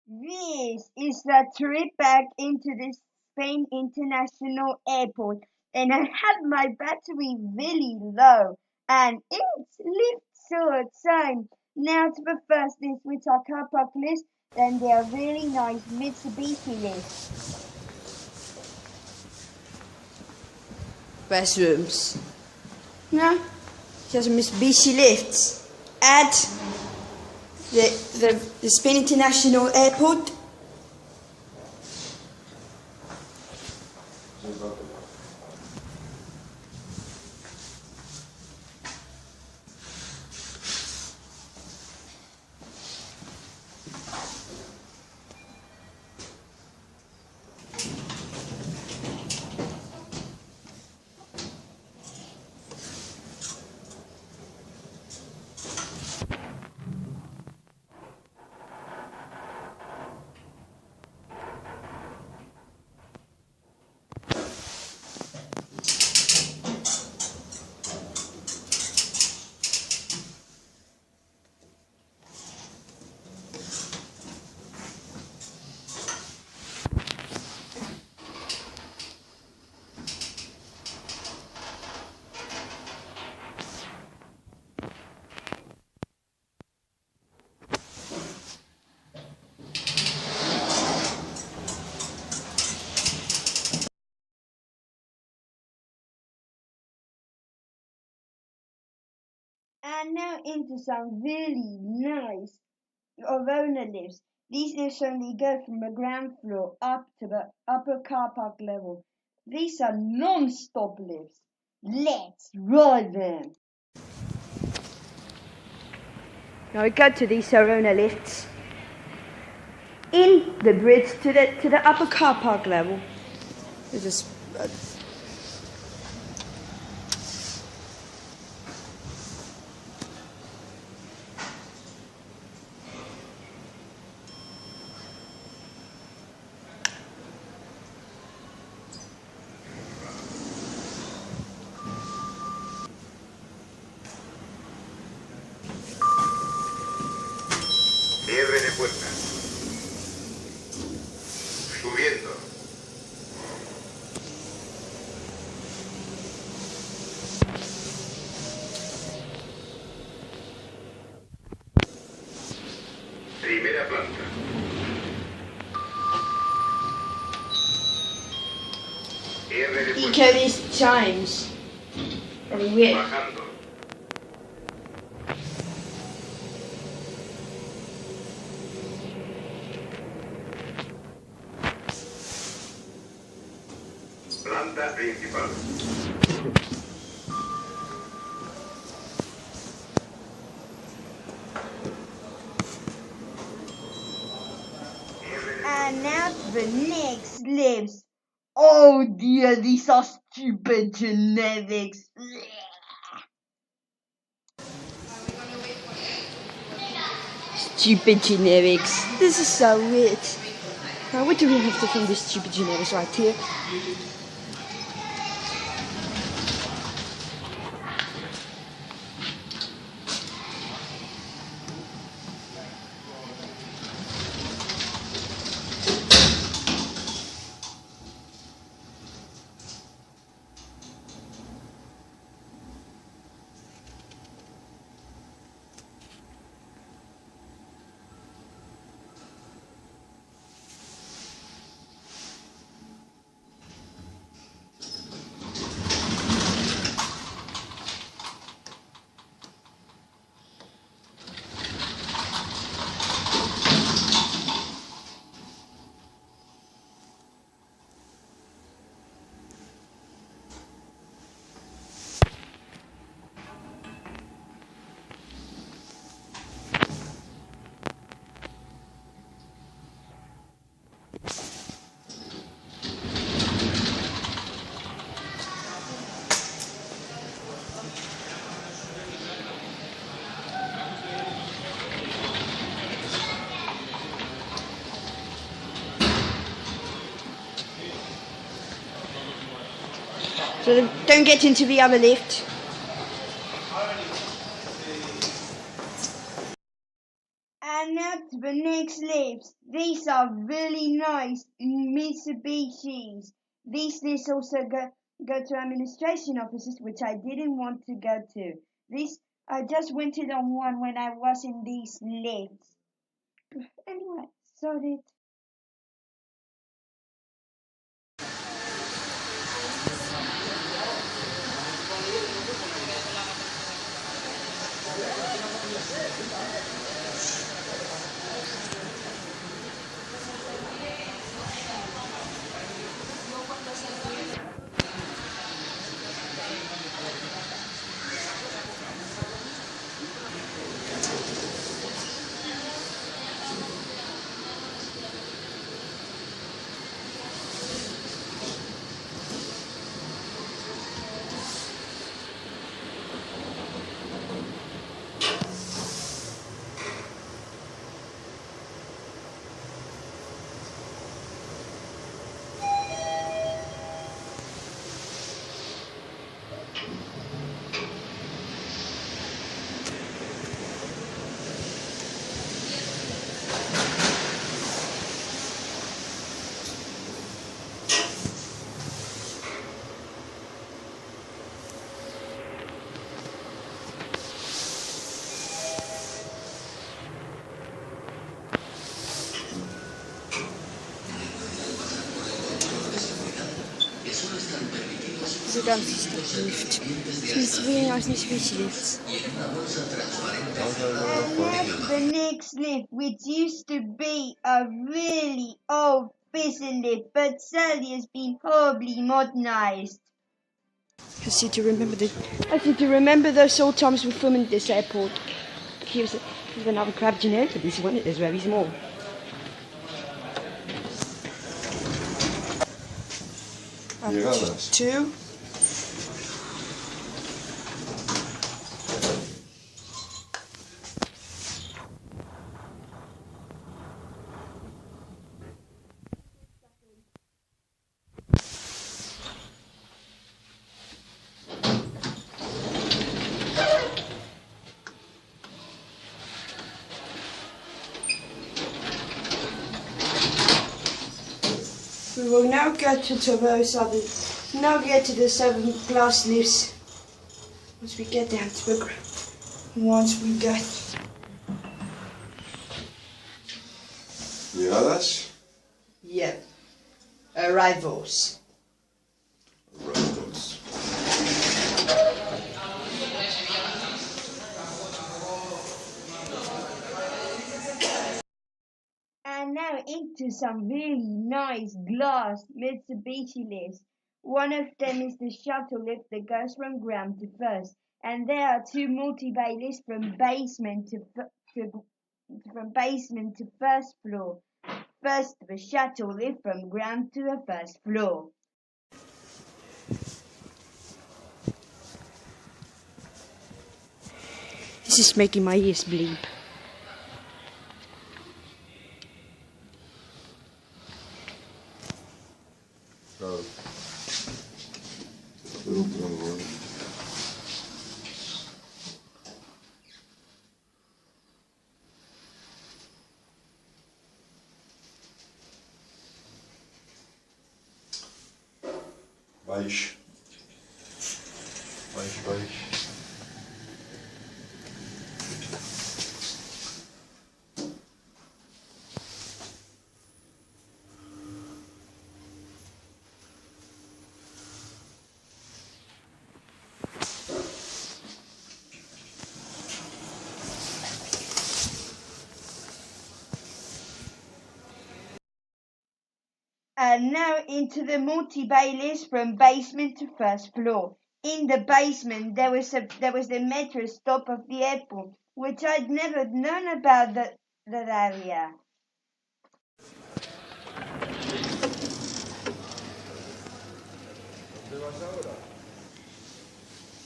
This is the trip back into the Spain International Airport, and I had my battery really low, and it's lift short. So now to the first list, which are car park lifts, then they are really nice Mitsubishi lifts. Bathrooms. Ja, just a Mitsubishi lift at the Spain International Airport. And now into some really nice Arona lifts. These lifts only go from the ground floor up to the upper car park level. These are non-stop lifts. Let's ride them. Now we go to these Arona lifts in the bridge to the upper car park level. It's just Cierre de puerta. Subiendo. Primera planta. Cierre de you puerta. get these chimes. Very weird. Bajando. Planta principal. And now to the next lifts. Oh dear, these are stupid genetics. Stupid generics. This is so weird. Now what do we have to from these stupid generics right here? So don't get into the other lift. And now to the next lift. lifts. These are really nice Mitsubishis. These lifts also go to administration offices, which I didn't want to go to. I just went on one when I was in these lifts. Anyway, sorry. So done lift. It's really nice Mitsubishi lifts. And that's the next lift, which used to be a really old prison lift, but sadly has been horribly modernized. I seem to remember those old times we filmed at this airport. Here's another crab generic, but this one is very small. Two. We will now get to those other. Now get to the 7 glass lifts. Once we get down to the ground. Once we get. Llegadas. Yep. Arrivals. Arrivals. And now into some really nice glass Mitsubishi lifts. One of them is the shuttle lift that goes from ground to first, and there are 2 multi-bay lifts from basement to first floor. First, the shuttle lift from ground to the first floor. This is making my ears bleed. Claro. Pero un trombón. Baixo. Baixo. And now into the multi-bay lifts from basement to first floor. In the basement, there was the metro stop of the airport, which I'd never known about that area.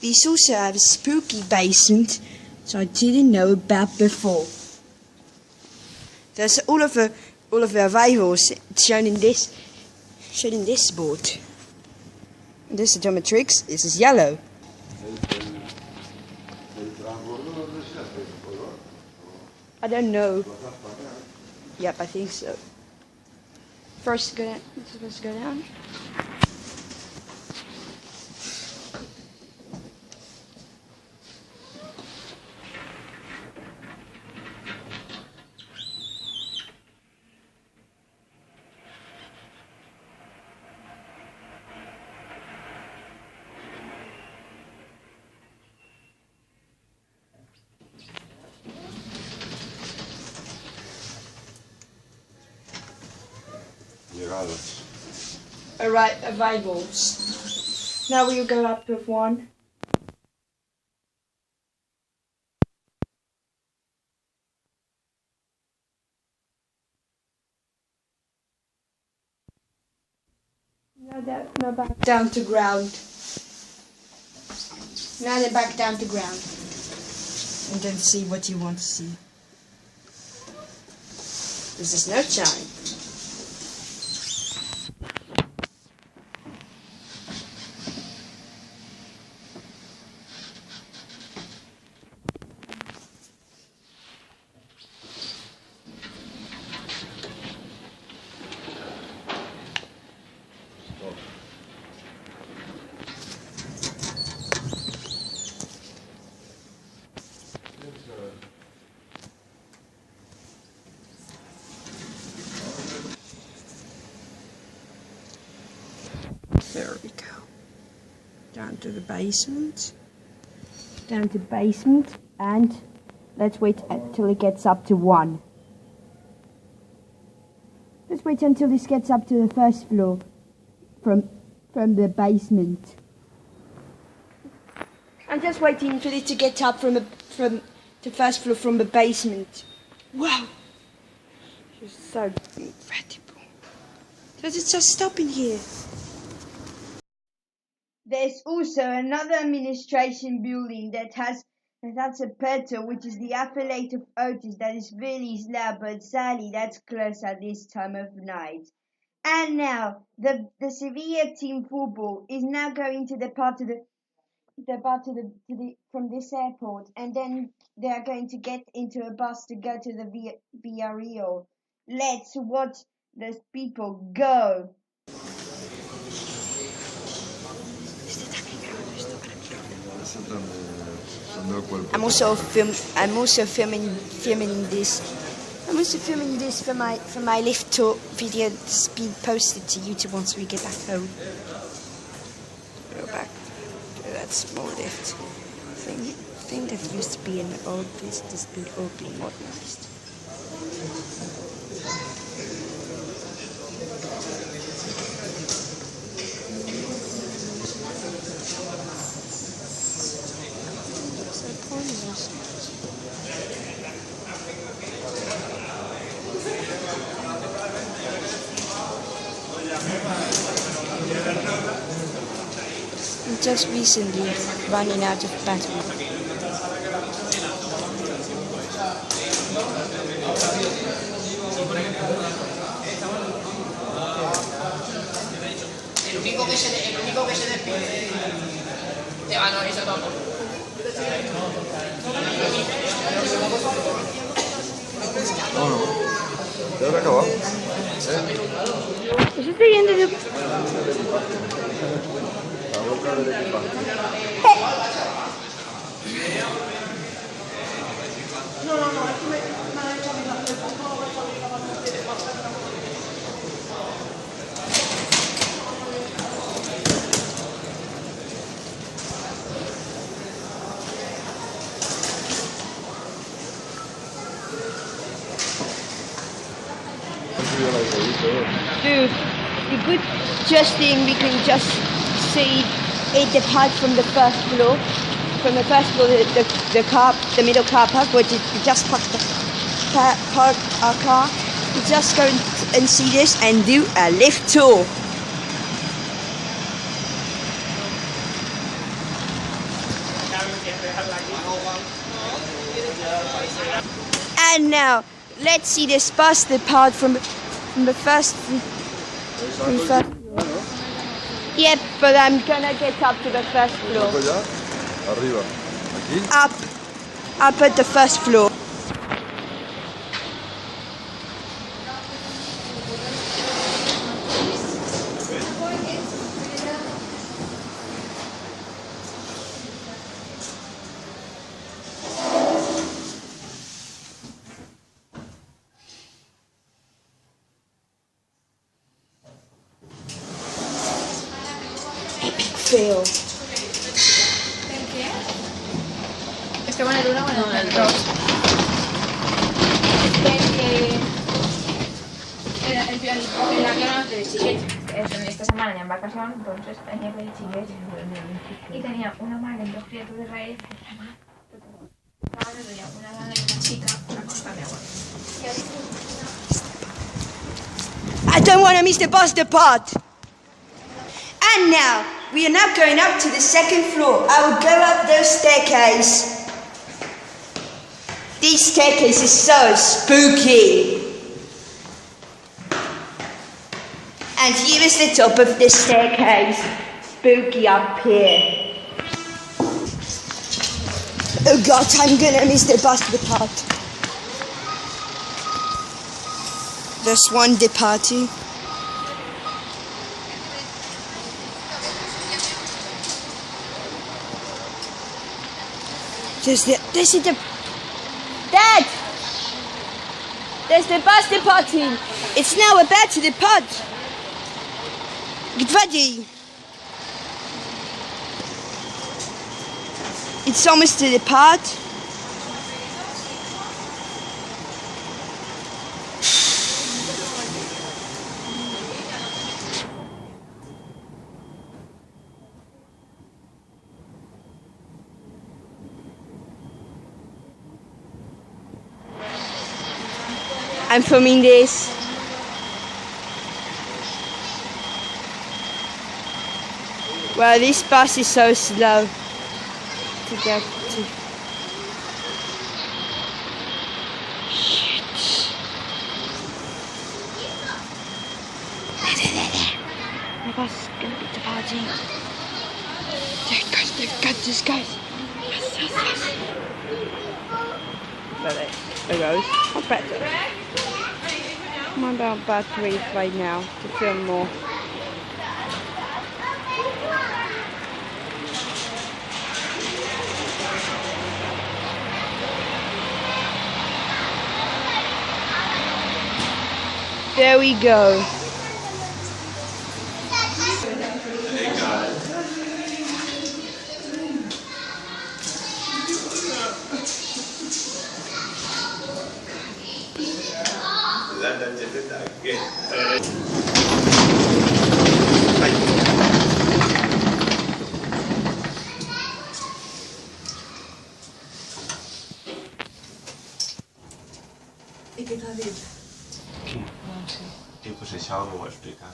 These also have a spooky basement, which I didn't know about before. There's all of the arrivals shown in this board. And this is dominatrix. This is yellow. I don't know. Yep, I think so. First, it's supposed to go down. Llegadas. Arrivals. Now we'll go up with one. Now back down to ground. Now they're back down to ground. And then see what you want to see. This is no chime. There we go. Down to the basement. Down to the basement, and let's wait until it gets up to 1. Let's wait until this gets up to the first floor from the basement. I'm just waiting for it to get up from the first floor from the basement. Wow! It's so incredible. Does it just stop in here? There's also another administration building that's a Peter, which is the affiliate of Otis, that is really loud, but sadly that's closed at this time of night. And now the Sevilla team football is now going to depart from this airport, and then they are going to get into a bus to go to the Villarreal. Let's watch those people go. I'm also filming this. I'm also filming this for my lift tour video to be posted to YouTube once we get back home. Go back to that small lift thing that used to be an old business building, all being modernized. I'm just recently running out of battery. El único que se despide te ganó eso todo. No. ¿Ya habrá acabado? Pues estoy viendo de... La boca del equipaje. Dude, the good just thing we can just see it depart from the first floor. From the first floor, the middle car park, where we just park our car. We just go and see this and do a lift tour. And now, let's see this bus depart from the first. Yep, but I'm gonna get up to the first floor. Arriba. Aquí. Up at the first floor. feel? ¿El qué? ¿Este con el 1 o con el 2? El avión de Chiquet, esta semana en vacación, entonces tenía que ir a Chiquet y tenía una madre en dos criaturas de raíz, tenía una madre y una chica, una cosa de agua. I don't want to miss the bus depart. And now, we are now going up to the second floor. I will go up those staircase. These staircases is so spooky. And here is the top of the staircase. Spooky up here. Oh God, I'm gonna miss the bus depart. There's one departing. This is the Dad! There's the bus departing. It's now about to depart. Get ready. It's almost to depart. I'm filming this. Well, this bus is so slow to get to. Shit. The bus is gonna be departing. There it goes, this guys. Yes. There goes. Not better. I'm about battery right now to film more. There we go. ¿Y qué tal? ¿Qué? No sé. Pues echaba como explicar.